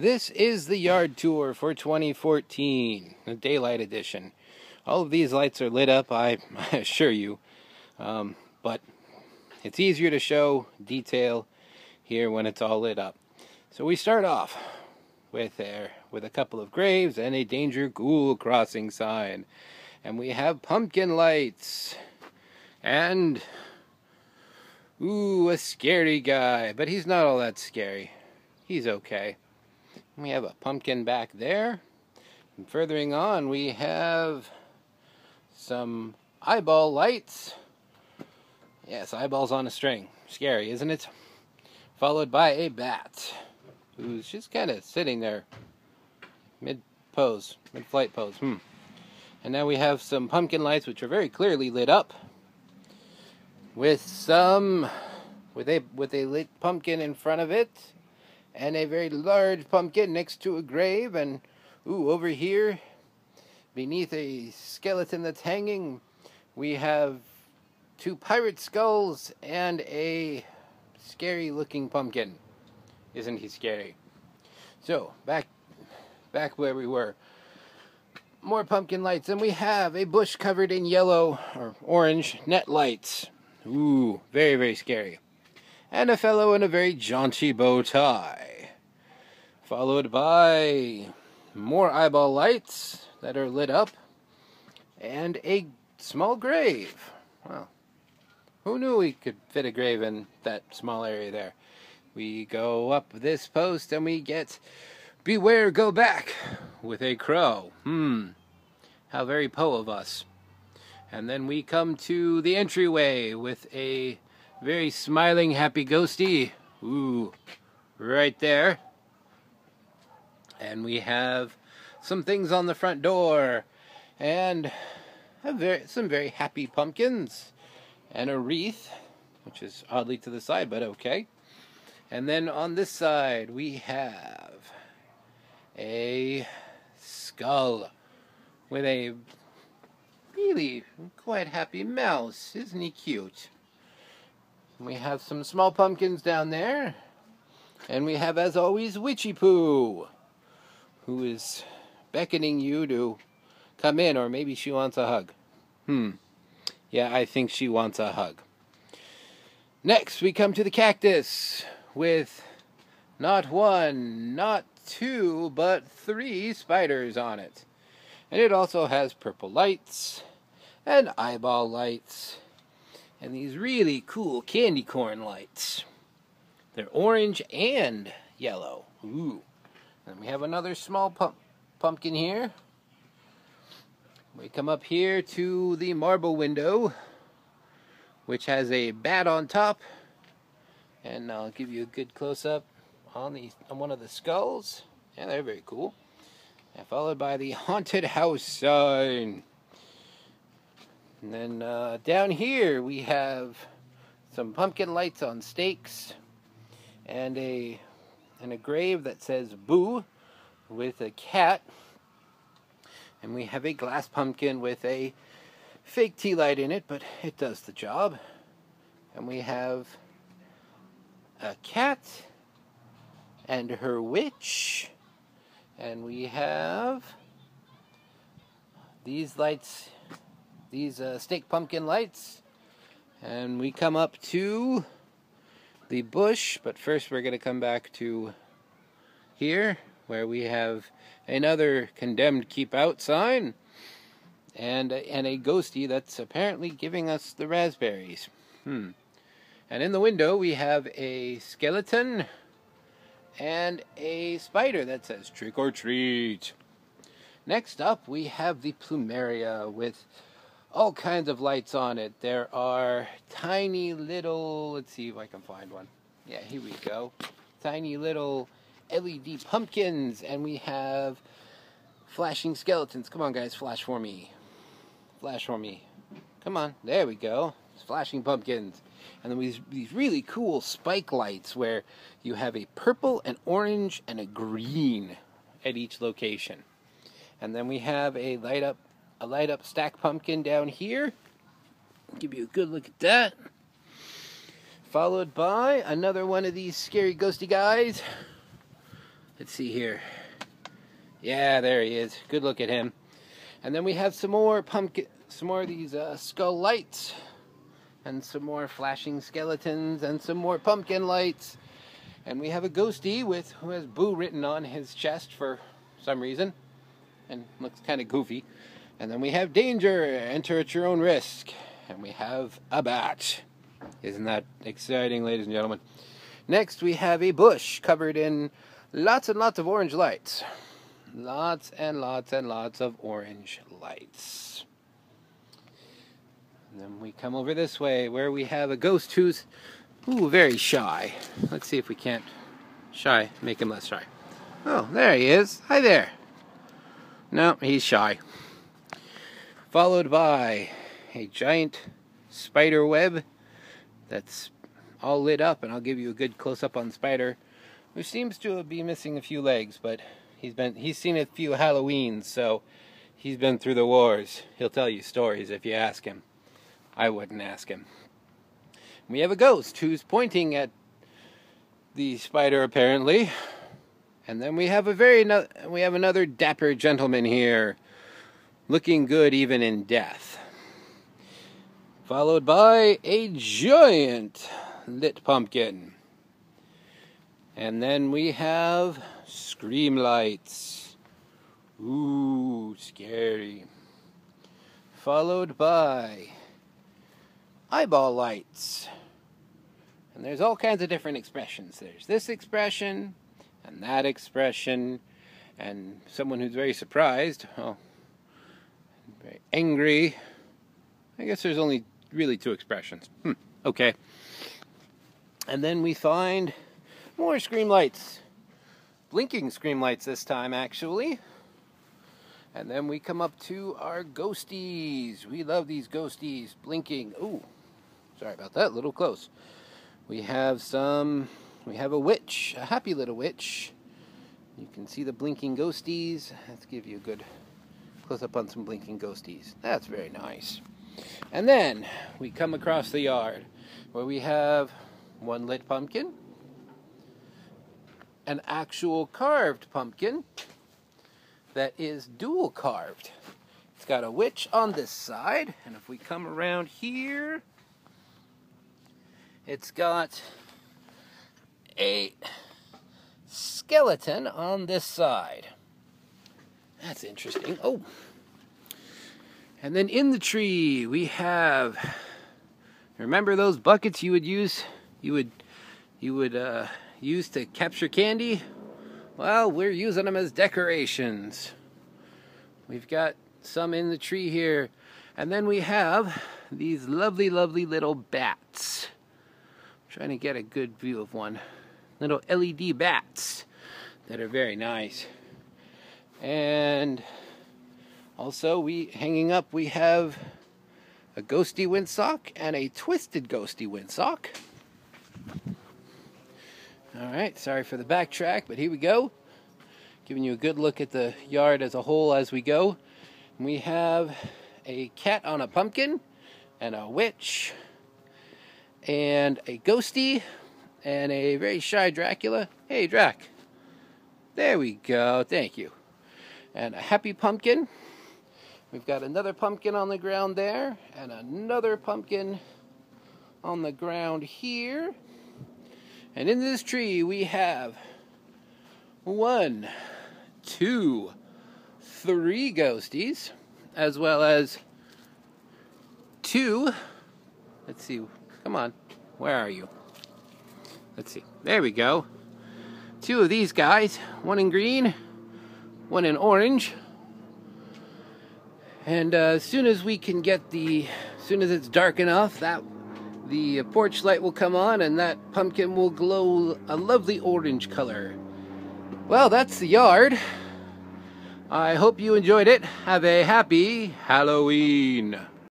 This is the yard tour for 2014, the daylight edition. All of these lights are lit up, I assure you, but it's easier to show detail here when it's all lit up. So we start off with a couple of graves and a danger ghoul crossing sign, and we have pumpkin lights and a scary guy, but he's not all that scary. He's okay. We have a pumpkin back there. And furthering on, we have some eyeball lights. Yes, eyeballs on a string. Scary, isn't it? Followed by a bat, who's just kind of sitting there, mid-pose, mid-flight pose. And now we have some pumpkin lights, which are very clearly lit up, with a lit pumpkin in front of it, and a very large pumpkin next to a grave, and over here, beneath a skeleton that's hanging, we have two pirate skulls and a scary looking pumpkin. Isn't he scary? So, back where we were. More pumpkin lights, and we have a bush covered in yellow or orange net lights. Very, very scary. And a fellow in a very jaunty bow tie. Followed by more eyeball lights that are lit up. And a small grave. Well, who knew we could fit a grave in that small area there? We go up this post and we get Beware Go Back with a crow. How very Poe of us. And then we come to the entryway with a very smiling, happy ghosty. Right there. And we have some things on the front door. And some very happy pumpkins. And a wreath, which is oddly to the side, but okay. And then on this side, we have a skull with a really quite happy mouse. Isn't he cute? We have some small pumpkins down there. And we have, as always, Witchy Poo, who is beckoning you to come in, or maybe she wants a hug. Yeah, I think she wants a hug. Next, we come to the cactus with not one, not two, but 3 spiders on it. And it also has purple lights and eyeball lights and these really cool candy corn lights. They're orange and yellow. And we have another small pumpkin here. We come up here to the marble window, which has a bat on top, and I'll give you a good close-up on one of the skulls. Yeah, they're very cool. And followed by the haunted house sign. And then down here we have some pumpkin lights on stakes, and a grave that says Boo with a cat. And we have a glass pumpkin with a fake tea light in it, but it does the job. And we have a cat and her witch. And we have these lights, these stake pumpkin lights. And we come up to the bush, but first we're going to come back to here, where we have another condemned keep out sign, and a ghosty that's apparently giving us the raspberries. And in the window we have a skeleton and a spider that says trick or treat. Next up we have the plumeria with all kinds of lights on it. There are tiny little, let's see if I can find one. Yeah, here we go. Tiny little LED pumpkins, and we have flashing skeletons. Come on, guys, flash for me. Flash for me. Come on, there we go. It's flashing pumpkins. And then these really cool spike lights where you have a purple, an orange, and a green at each location. And then we have a light up stack pumpkin down here. Give you a good look at that. Followed by another one of these scary ghosty guys. Let's see here. Yeah, there he is. Good look at him. And then we have some more of these skull lights, and some more flashing skeletons, and some more pumpkin lights. And we have a ghosty who has Boo written on his chest for some reason, and looks kind of goofy. And then we have danger, enter at your own risk. And we have a bat. Isn't that exciting, ladies and gentlemen? Next we have a bush covered in lots and lots of orange lights. Lots and lots and lots of orange lights. And then we come over this way where we have a ghost who's very shy. Let's see if we can't make him less shy. Oh, there he is. Hi there. No, he's shy. Followed by a giant spider web that's all lit up, and I'll give you a good close-up on Spider, who seems to be missing a few legs, but he's seen a few Halloweens, so he's been through the wars. He'll tell you stories if you ask him. I wouldn't ask him. We have a ghost who's pointing at the spider, apparently. And then we have another dapper gentleman here, looking good even in death. Followed by a giant lit pumpkin. And then we have scream lights. Ooh, scary. Followed by eyeball lights. And there's all kinds of different expressions. There's this expression, and that expression, and someone who's very surprised. Oh, very angry. I guess there's only really two expressions. Okay. And then we find more scream lights. Blinking scream lights this time, actually. And then we come up to our ghosties. We love these ghosties. Blinking. Ooh, sorry about that. A little close. We have a witch. A happy little witch. You can see the blinking ghosties. Let's give you a good close-up on some blinking ghosties. That's very nice. And then we come across the yard where we have one lit pumpkin, an actual carved pumpkin that is dual carved. It's got a witch on this side, and if we come around here, it's got a skeleton on this side. That's interesting. Oh. And then in the tree we have, remember those buckets you would use to capture candy? Well, we're using them as decorations. We've got some in the tree here. And then we have these lovely, lovely little bats. I'm trying to get a good view of one. Little LED bats that are very nice. And also, hanging up, we have a ghosty windsock and a twisted ghosty windsock. Alright, sorry for the backtrack, but here we go. Giving you a good look at the yard as a whole as we go. We have a cat on a pumpkin, and a witch, and a ghosty, and a very shy Dracula. Hey, Drac. There we go, thank you. And a happy pumpkin. We've got another pumpkin on the ground there, and another pumpkin on the ground here. And in this tree we have 1, 2, 3 ghosties, as well as 2, let's see, come on, where are you? Let's see, there we go. 2 of these guys, one in green, one in orange. And as soon as it's dark enough, the porch light will come on and that pumpkin will glow a lovely orange color. Well, that's the yard. I hope you enjoyed it. Have a happy Halloween.